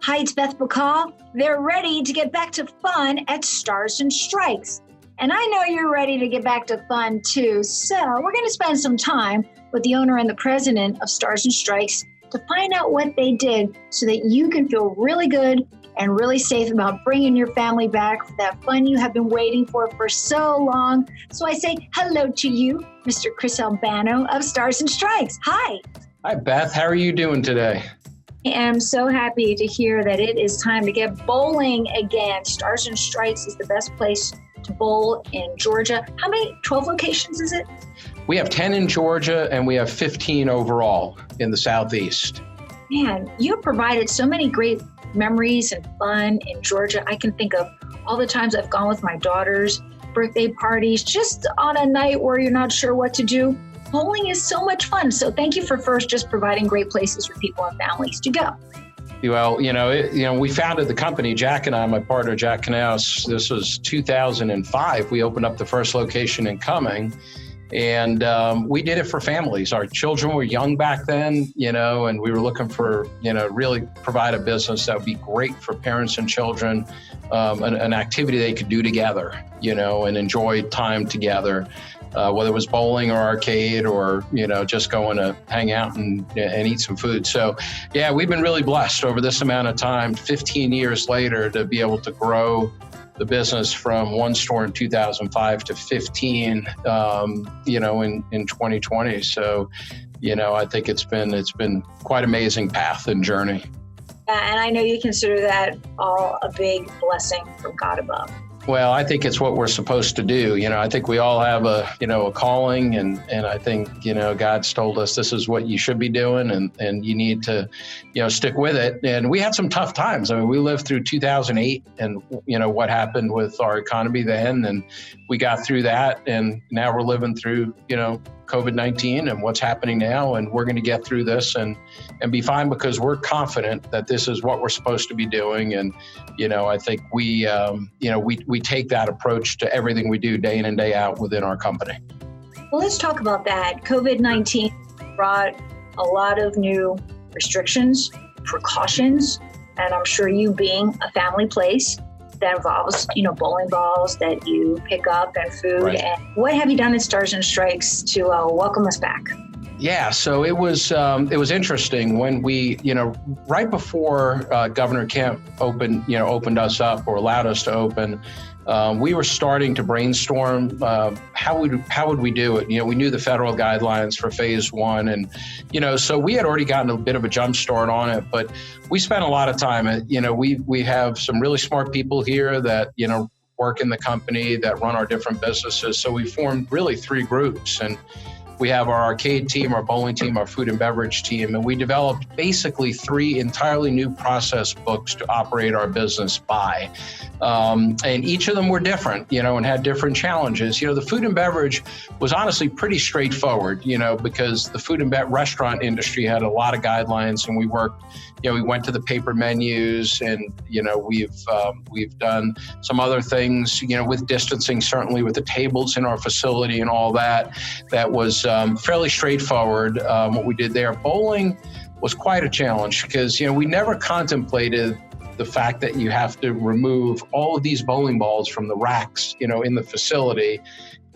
Hi, it's Beth Bacall. They're ready to get back to fun at Stars and Strikes. And I know you're ready to get back to fun too. So we're going to spend some time with the owner and the president of Stars and Strikes to find out what they did so that you can feel really good and really safe about bringing your family back for that fun you have been waiting for so long. So I say hello to you, Mr. Chris Albano of Stars and Strikes. Hi. Hi, Beth. How are you doing today? I am so happy to hear that it is time to get bowling again. Stars and Strikes is the best place to bowl in Georgia. How many? 12 locations is it? We have 10 in Georgia and we have 15 overall in the Southeast. Man, you have provided so many great memories and fun in Georgia. I can think of all the times I've gone with my daughter's birthday parties, just on a night where you're not sure what to do. Bowling is so much fun. So thank you for first just providing great places for people and families to go. Well, we founded the company, Jack and I, my partner, Jack Knaus. This was 2005. We opened up the first location in Cumming, and we did it for families. Our children were young back then, and we were looking for, really provide a business that would be great for parents and children, an activity they could do together, and enjoy time together. Whether it was bowling or arcade or, just going to hang out and eat some food. So, yeah, we've been really blessed over this amount of time, 15 years later, to be able to grow the business from one store in 2005 to 15, in 2020. So, I think it's been quite amazing path and journey. And I know you consider that all a big blessing from God above. Well, I think it's what we're supposed to do. I think we all have a calling, and I think, God's told us this is what you should be doing, and you need to, stick with it. And we had some tough times. I mean, we lived through 2008 and, what happened with our economy then, and we got through that. And now we're living through, COVID-19 and what's happening now, and we're going to get through this and be fine because we're confident that this is what we're supposed to be doing. And, I think we take that approach to everything we do day in and day out within our company. Well, let's talk about that. COVID-19 brought a lot of new restrictions, precautions, and I'm sure you being a family place that involves, bowling balls that you pick up and food. Right. And what have you done at Stars and Strikes to welcome us back? Yeah, so it was interesting when we, right before Governor Kemp opened us up or allowed us to open. We were starting to brainstorm how would we do it. We knew the federal guidelines for phase one, and so we had already gotten a bit of a jump start on it. But we spent a lot of time. We have some really smart people here that work in the company that run our different businesses. So we formed really three groups, and we have our arcade team, our bowling team, our food and beverage team, and we developed basically three entirely new process books to operate our business by. And each of them were different, and had different challenges. The food and beverage was honestly pretty straightforward, because the food and restaurant industry had a lot of guidelines, and we worked, we went to the paper menus, and, we've done some other things, with distancing, certainly with the tables in our facility and all that. That was fairly straightforward, what we did there. Bowling was quite a challenge because, we never contemplated the fact that you have to remove all of these bowling balls from the racks, in the facility,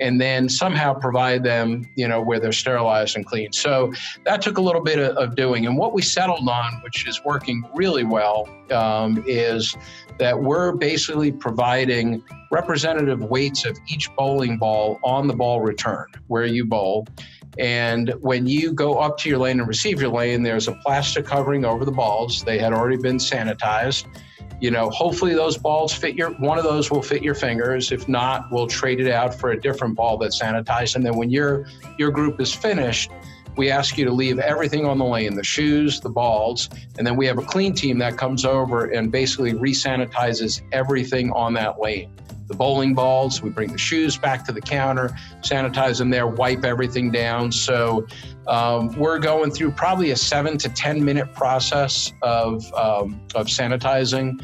and then somehow provide them, where they're sterilized and clean. So that took a little bit of doing. And what we settled on, which is working really well, is that we're basically providing representative weights of each bowling ball on the ball return where you bowl. And when you go up to your lane and receive your lane, there's a plastic covering over the balls. They had already been sanitized. Hopefully those balls one of those will fit your fingers. If not, we'll trade it out for a different ball that's sanitized. And then when your group is finished, we ask you to leave everything on the lane, the shoes, the balls, and then we have a clean team that comes over and basically re-sanitizes everything on that lane. The bowling balls, we bring the shoes back to the counter, sanitize them there, wipe everything down. So we're going through probably a 7 to 10 minute process of sanitizing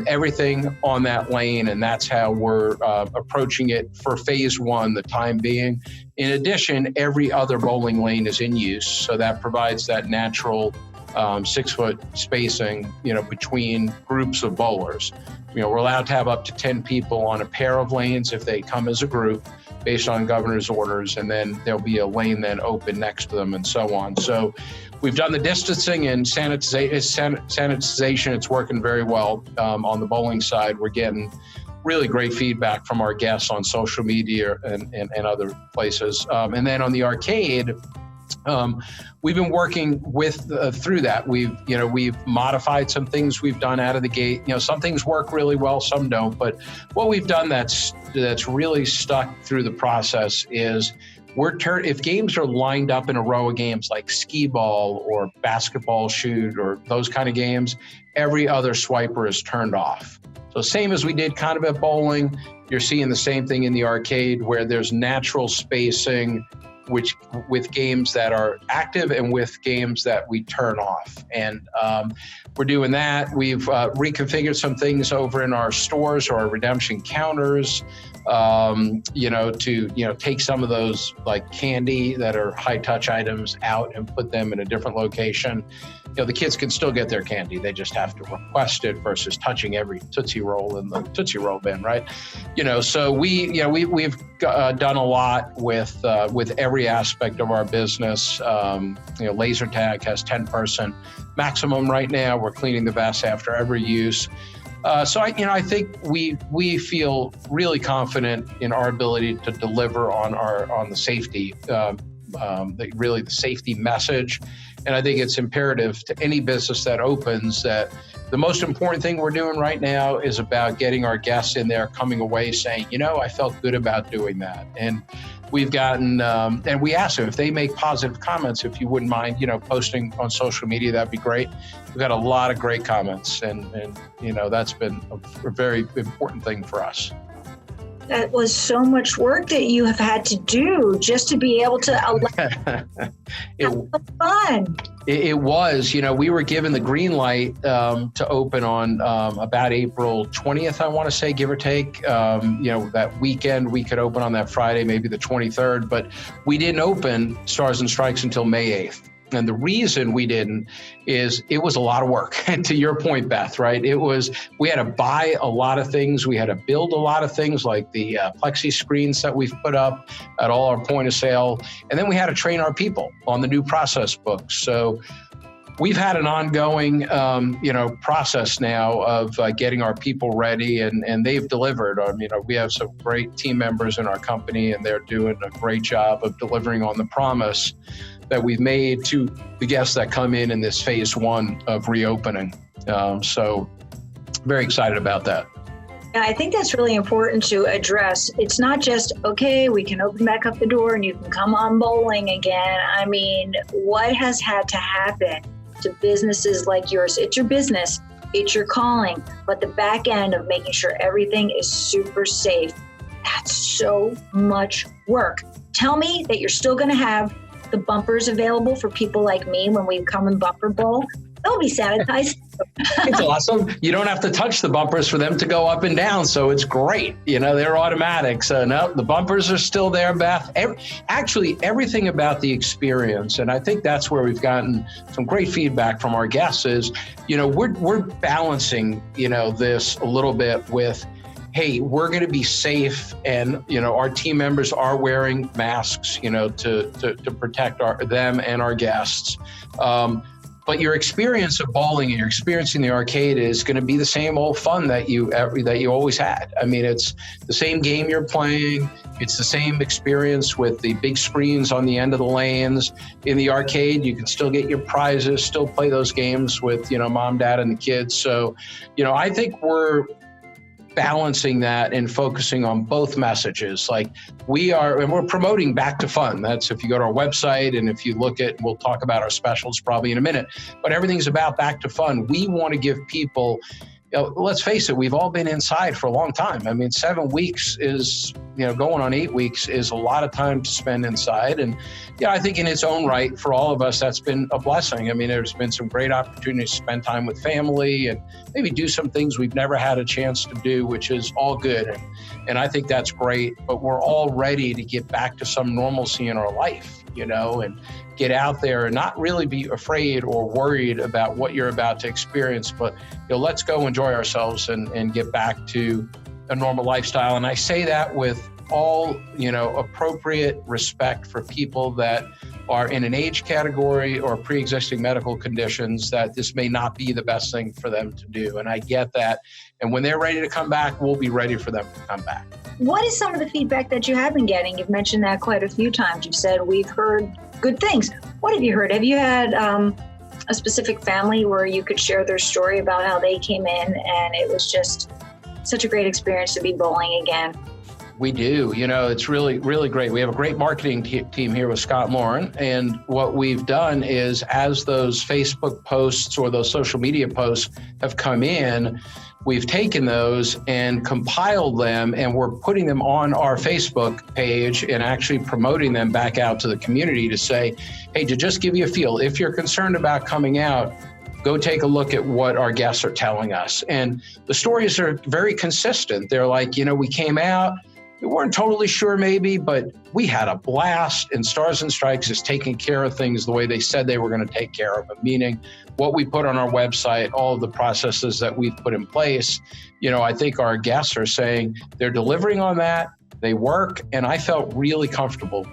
everything on that lane. And that's how we're approaching it for phase one, the time being. In addition, every other bowling lane is in use. So that provides that natural 6-foot spacing, between groups of bowlers. We're allowed to have up to 10 people on a pair of lanes if they come as a group based on governor's orders, and then there'll be a lane then open next to them and so on. So we've done the distancing and sanitization. It's working very well. On the bowling side, we're getting really great feedback from our guests on social media and other places. And then on the arcade, we've been working through that. We've modified some things we've done out of the gate. Some things work really well, some don't. But what we've done that's really stuck through the process is if games are lined up in a row of games like skee ball or basketball shoot or those kind of games, every other swiper is turned off. So same as we did kind of at bowling, you're seeing the same thing in the arcade where there's natural spacing, which with games that are active and with games that we turn off. And we're doing that. We've reconfigured some things over in our stores or our redemption counters, to take some of those like candy that are high touch items out and put them in a different location. The kids can still get their candy. They just have to request it versus touching every Tootsie Roll in the Tootsie Roll bin, right? So we've done a lot with every aspect of our business. Laser tag has 10-person maximum right now. We're cleaning the Beths after every use. So I think we feel really confident in our ability to deliver on the safety, the safety message. And I think it's imperative to any business that opens that the most important thing we're doing right now is about getting our guests in there coming away saying, I felt good about doing that. And we've gotten, and we asked them if they make positive comments, if you wouldn't mind, posting on social media, that'd be great. We've got a lot of great comments and that's been a very important thing for us. That was so much work that you have had to do just to be able to allow fun. It was, we were given the green light to open on about April 20th, I want to say, give or take. That weekend we could open on that Friday, maybe the 23rd, but we didn't open Stars and Strikes until May 8th. And the reason we didn't is it was a lot of work. And to your point, Beth, right? We had to buy a lot of things. We had to build a lot of things like the plexi screens that we've put up at all our point of sale. And then we had to train our people on the new process books. So we've had an ongoing, process now of getting our people ready, and they've delivered. We have some great team members in our company, and they're doing a great job of delivering on the promise that we've made to the guests that come in this phase one of reopening. So very excited about that. Yeah, I think that's really important to address. It's not just, okay, we can open back up the door and you can come on bowling again. I mean, what has had to happen to businesses like yours? It's your business, it's your calling, but the back end of making sure everything is super safe, that's so much work. Tell me that you're still going to have the bumpers available for people like me when we come and bumper bowl. They'll be sanitized. It's awesome. You don't have to touch the bumpers for them to go up and down. So it's great. They're automatic. So no, the bumpers are still there, Beth. Actually, everything about the experience. And I think that's where we've gotten some great feedback from our guests is, we're balancing, this a little bit with, hey, we're going to be safe, and our team members are wearing masks, to protect them and our guests. But your experience of bowling and your experience in the arcade is going to be the same old fun that you always had. I mean, it's the same game you're playing. It's the same experience with the big screens on the end of the lanes. In the arcade, you can still get your prizes, still play those games with mom, dad, and the kids. So, I think we're balancing that and focusing on both messages. Like we're promoting back to fun. That's if you go to our website and if you look at, we'll talk about our specials probably in a minute, but everything's about back to fun. We want to give people, let's face it, we've all been inside for a long time. I mean, 7 weeks is, going on 8 weeks is a lot of time to spend inside. And I think in its own right, for all of us, that's been a blessing. I mean, there's been some great opportunities to spend time with family and maybe do some things we've never had a chance to do, which is all good. And I think that's great, but we're all ready to get back to some normalcy in our life. and get out there and not really be afraid or worried about what you're about to experience, but let's go enjoy ourselves and get back to a normal lifestyle. And I say that with all, appropriate respect for people that are in an age category or pre-existing medical conditions, that this may not be the best thing for them to do. And I get that. And when they're ready to come back, we'll be ready for them to come back. What is some of the feedback that you have been getting? You've mentioned that quite a few times. You've said we've heard good things. What have you heard? Have you had a specific family where you could share their story about how they came in and it was just such a great experience to be bowling again? We do. It's really, really great. We have a great marketing team here with Scott Lauren. And what we've done is, as those Facebook posts or those social media posts have come in, we've taken those and compiled them, and we're putting them on our Facebook page and actually promoting them back out to the community to say, hey, to just give you a feel, if you're concerned about coming out, go take a look at what our guests are telling us. And the stories are very consistent. They're like, we came out, we weren't totally sure maybe, but we had a blast, and Stars and Strikes is taking care of things the way they said they were going to take care of them, meaning what we put on our website, all of the processes that we've put in place. I think our guests are saying they're delivering on that. They work, and I felt really comfortable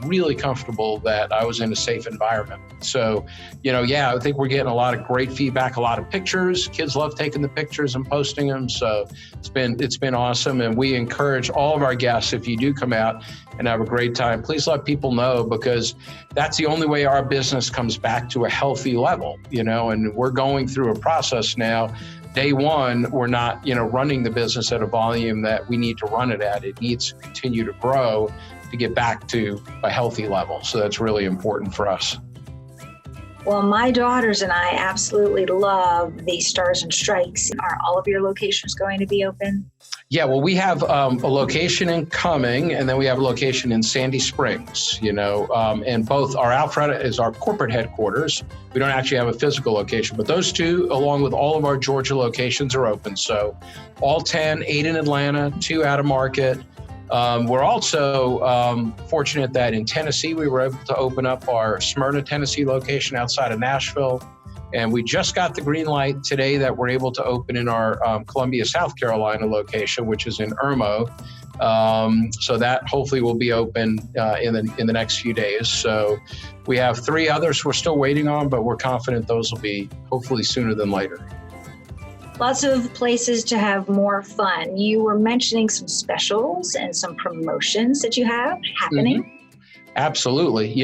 that I was in a safe environment. So, I think we're getting a lot of great feedback, a lot of pictures. Kids love taking the pictures and posting them. So it's been awesome. And we encourage all of our guests, if you do come out and have a great time, please let people know, because that's the only way our business comes back to a healthy level, and we're going through a process now. Day one, we're not, running the business at a volume that we need to run it at. It needs to continue to grow to get back to a healthy level. So that's really important for us. Well, my daughters and I absolutely love the Stars and Strikes. Are all of your locations going to be open? Yeah, well, we have a location in Cumming, and then we have a location in Sandy Springs, and both are out front is our corporate headquarters. We don't actually have a physical location, but those two, along with all of our Georgia locations, are open. So all 10, 8 in Atlanta, 2 out of market. We're also fortunate that in Tennessee, we were able to open up our Smyrna, Tennessee location outside of Nashville. And we just got the green light today that we're able to open in our Columbia, South Carolina location, which is in Irmo. So that hopefully will be open in the next few days. So we have 3 others we're still waiting on, but we're confident those will be hopefully sooner than later. Lots of places to have more fun. You were mentioning some specials and some promotions that you have happening. Mm-hmm. Absolutely.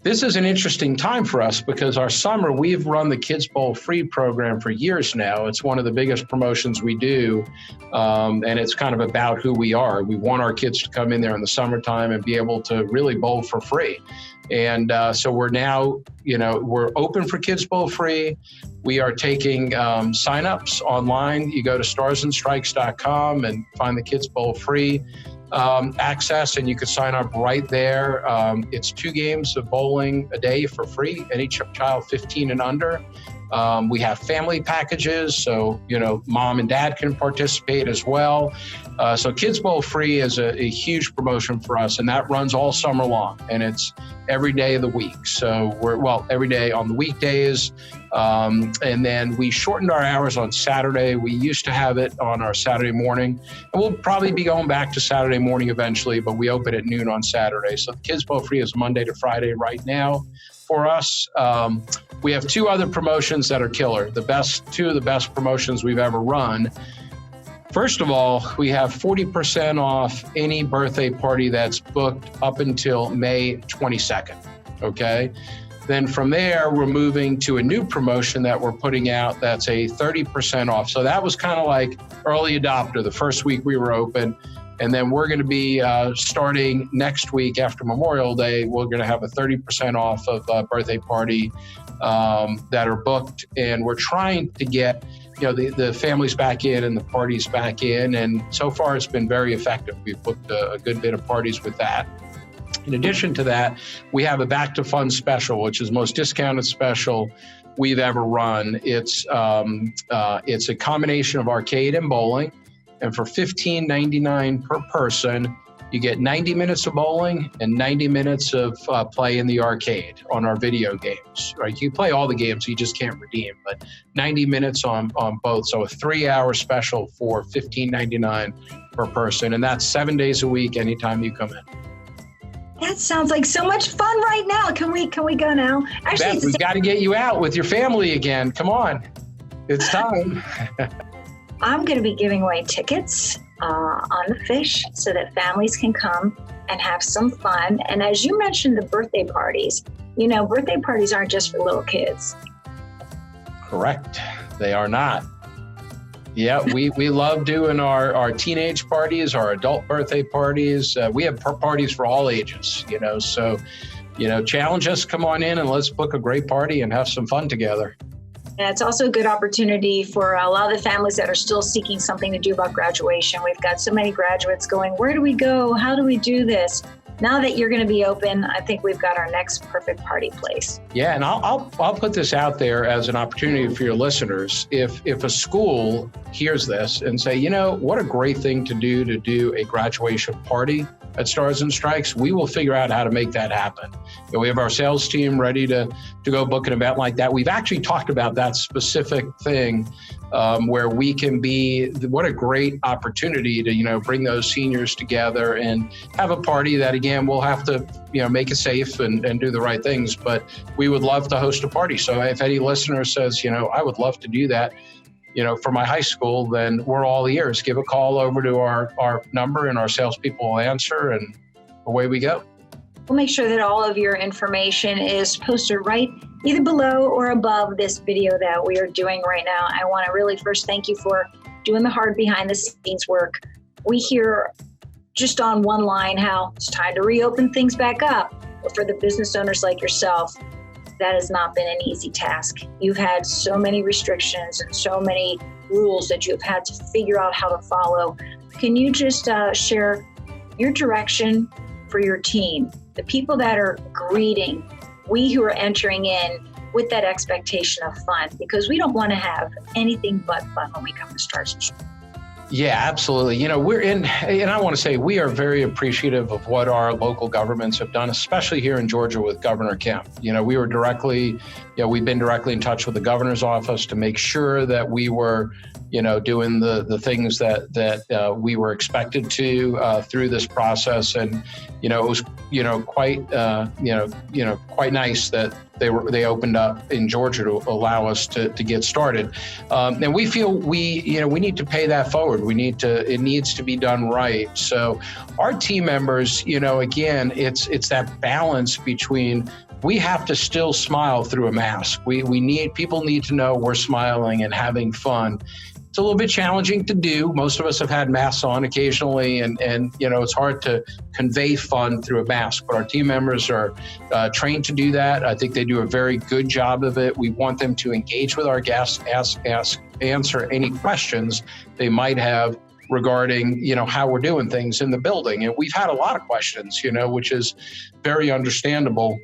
This is an interesting time for us because our summer, we've run the Kids Bowl Free program for years now. It's one of the biggest promotions we do. And it's kind of about who we are. We want our kids to come in there in the summertime and be able to really bowl for free. And so we're now, we're open for Kids Bowl Free. We are taking signups online. You go to starsandstrikes.com and find the Kids Bowl Free access, and you can sign up right there. It's 2 games of bowling a day for free, and each child 15 and under. We have family packages, so mom and dad can participate as well. So Kids Bowl Free is a huge promotion for us, and that runs all summer long, and it's every day of the week. So every day on the weekdays, and then we shortened our hours on Saturday. We used to have it on our Saturday morning, and we'll probably be going back to Saturday morning eventually, but we open at noon on Saturday. So the Kids Bowl Free is Monday to Friday right now for us. We have 2 other promotions that are killer, 2 of the best promotions we've ever run. First of all, we have 40% off any birthday party that's booked up until May 22nd, okay? Then from there, we're moving to a new promotion that we're putting out that's a 30% off. So that was kind of like early adopter, the first week we were open. And then we're going to be starting next week after Memorial Day, we're going to have a 30% off of birthday party that are booked. And we're trying to get the families back in and the parties back in. And so far, it's been very effective. We've booked a good bit of parties with that. In addition to that, we have a Back to Fun special, which is the most discounted special we've ever run. It's a combination of arcade and bowling. And for $15.99 per person, You get 90 minutes of bowling and 90 minutes of play in the arcade on our video games. Right? You play all the games, you just can't redeem, but 90 minutes on both. So a 3-hour special for $15.99 per person, and that's 7 days a week, anytime you come in. That sounds like so much fun right now. Can we go now? Actually, Beth, we've got to get you out with your family again. Come on, it's time. I'm going to be giving away tickets on the fish so that families can come and have some fun. And as you mentioned, the birthday parties, birthday parties aren't just for little kids. Correct. They are not. Yeah, we love doing our teenage parties, our adult birthday parties. We have parties for all ages, so, challenge us, come on in and let's book a great party and have some fun together. And it's also a good opportunity for a lot of the families that are still seeking something to do about graduation. We've got so many graduates going, where do we go? How do we do this? Now that you're going to be open, I think we've got our next perfect party place. Yeah, and I'll put this out there as an opportunity for your listeners. If a school hears this and say, what a great thing to do a graduation party at Stars and Strikes, we will figure out how to make that happen. We have our sales team ready to go book an event like that. We've actually talked about that specific thing where we can be, what a great opportunity to, bring those seniors together and have a party that, again, we'll have to, make it safe and do the right things, but we would love to host a party. So if any listener says, I would love to do that, for my high school, then we're all ears. Give a call over to our number and our salespeople will answer, and away we go. We'll make sure that all of your information is posted right either below or above this video that we are doing right now. I want to really first thank you for doing the hard behind the scenes work. We hear just on one line how it's time to reopen things back up. But for the business owners like yourself, that has not been an easy task. You've had so many restrictions and so many rules that you've had to figure out how to follow. Can you just share your direction for your team, the people that are greeting, we who are entering in with that expectation of fun, because we don't want to have anything but fun when we come to Stars and Stripes. Yeah, absolutely. we're in, and I want to say we are very appreciative of what our local governments have done, especially here in Georgia with Governor Kemp. We were directly, we've been directly in touch with the governor's office to make sure that we were, doing the things that we were expected to through this process. And, it was, quite, quite nice that they opened up in Georgia to allow us to get started. And we feel we need to pay that forward. It needs to be done right. So our team members, again, it's that balance between, we have to still smile through a mask. People need to know we're smiling and having fun. It's a little bit challenging to do. Most of us have had masks on occasionally, and it's hard to convey fun through a mask, but our team members are trained to do that. I think they do a very good job of it. We want them to engage with our guests, answer any questions they might have regarding, how we're doing things in the building. And we've had a lot of questions, which is very understandable.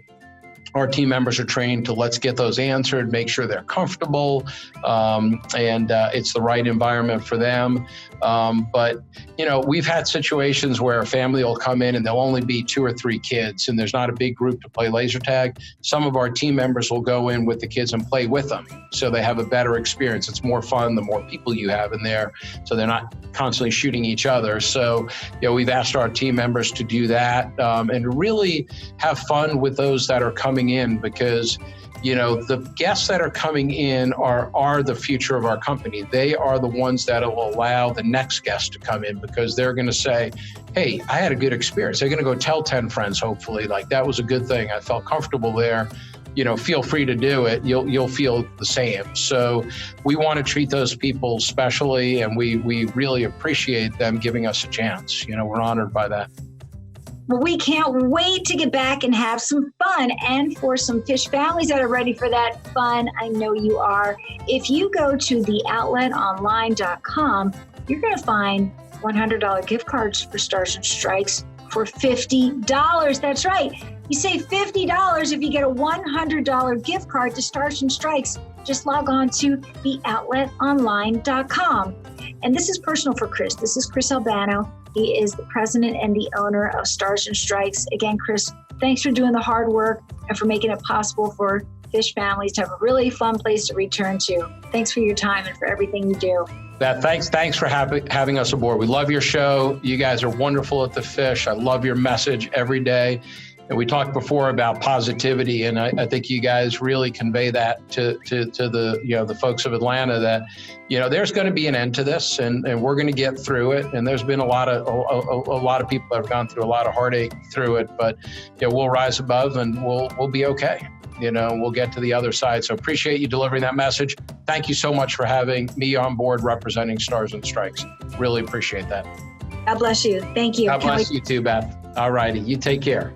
Our team members are trained to let's get those answered, make sure they're comfortable, and it's the right environment for them. But, we've had situations where a family will come in and there'll only be 2 or 3 kids and there's not a big group to play laser tag. Some of our team members will go in with the kids and play with them so they have a better experience. It's more fun the more people you have in there, so they're not constantly shooting each other. So, we've asked our team members to do that and really have fun with those that are coming in, because the guests that are coming in are the future of our company. They are the ones that will allow the next guest to come in, because they're going to say, hey, I had a good experience. They're going to go tell 10 friends, hopefully, like that was a good thing. I felt comfortable there. Feel free to do it. You'll feel the same. So we want to treat those people specially, and we really appreciate them giving us a chance. We're honored by that. Well, we can't wait to get back and have some fun. And for some fish families that are ready for that fun, I know you are. If you go to theoutletonline.com, you're going to find $100 gift cards for Stars and Strikes for $50. That's right. You save $50 if you get a $100 gift card to Stars and Strikes. Just log on to theoutletonline.com. And this is personal for Chris. This is Chris Albano. He is the president and the owner of Stars and Strikes. Again, Chris, thanks for doing the hard work and for making it possible for fish families to have a really fun place to return to. Thanks for your time and for everything you do. Beth, thanks for having us aboard. We love your show. You guys are wonderful at the fish. I love your message every day. And we talked before about positivity, and I think you guys really convey that to the folks of Atlanta that there's going to be an end to this, and we're going to get through it. And there's been a lot of people that have gone through a lot of heartache through it, but we'll rise above and we'll be okay. We'll get to the other side. So appreciate you delivering that message. Thank you so much for having me on board representing Stars and Strikes. Really appreciate that. God bless you. Thank you. God bless you too, Beth. All righty. You take care.